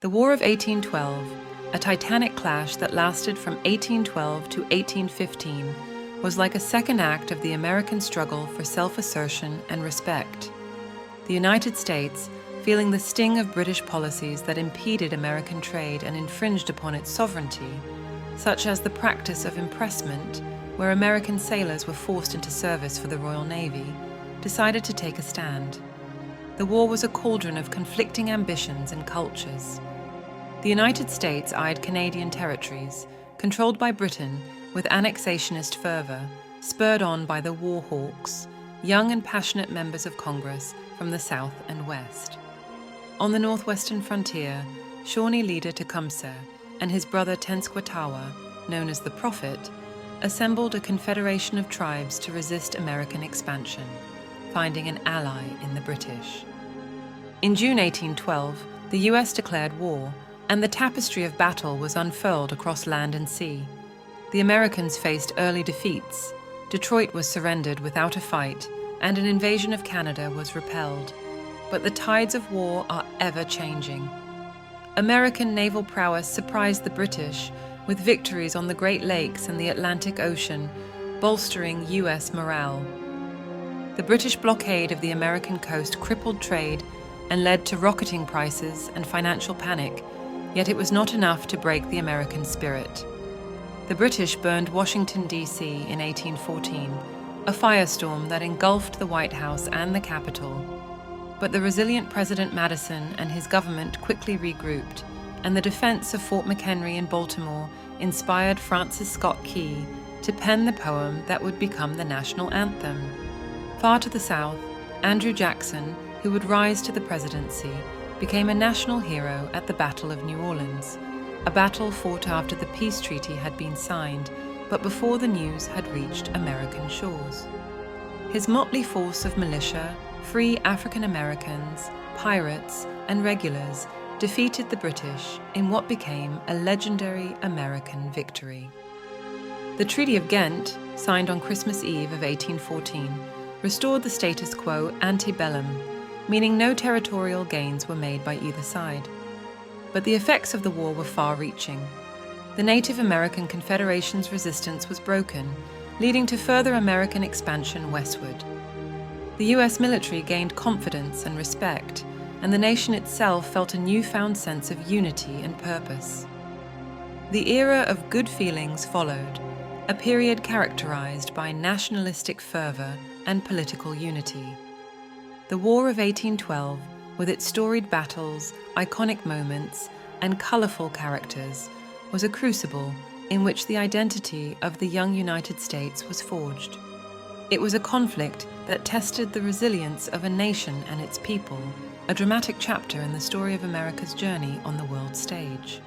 The War of 1812, a titanic clash that lasted from 1812 to 1815, was like a second act of the American struggle for self-assertion and respect. The United States, feeling the sting of British policies that impeded American trade and infringed upon its sovereignty, such as the practice of impressment, where American sailors were forced into service for the Royal Navy, decided to take a stand. The war was a cauldron of conflicting ambitions and cultures. The United States eyed Canadian territories, controlled by Britain, with annexationist fervor, spurred on by the war hawks, young and passionate members of Congress from the South and West. On the northwestern frontier, Shawnee leader Tecumseh and his brother Tenskwatawa, known as the Prophet, assembled a confederation of tribes to resist American expansion, finding an ally in the British. In June 1812, the US declared war, and the tapestry of battle was unfurled across land and sea. The Americans faced early defeats. Detroit was surrendered without a fight, and an invasion of Canada was repelled. But the tides of war are ever changing. American naval prowess surprised the British with victories on the Great Lakes and the Atlantic Ocean, bolstering US morale. The British blockade of the American coast crippled trade and led to rocketing prices and financial panic, yet it was not enough to break the American spirit. The British burned Washington, D.C. in 1814, a firestorm that engulfed the White House and the Capitol. But the resilient President Madison and his government quickly regrouped, and the defense of Fort McHenry in Baltimore inspired Francis Scott Key to pen the poem that would become the national anthem. Far to the south, Andrew Jackson, who would rise to the presidency, became a national hero at the Battle of New Orleans, a battle fought after the peace treaty had been signed, but before the news had reached American shores. His motley force of militia, free African Americans, pirates, and regulars defeated the British in what became a legendary American victory. The Treaty of Ghent, signed on Christmas Eve of 1814, restored the status quo ante bellum, meaning no territorial gains were made by either side. But the effects of the war were far-reaching. The Native American Confederation's resistance was broken, leading to further American expansion westward. The US military gained confidence and respect, and the nation itself felt a newfound sense of unity and purpose. The era of good feelings followed, a period characterized by nationalistic fervor and political unity. The War of 1812, with its storied battles, iconic moments, and colorful characters, was a crucible in which the identity of the young United States was forged. It was a conflict that tested the resilience of a nation and its people, a dramatic chapter in the story of America's journey on the world stage.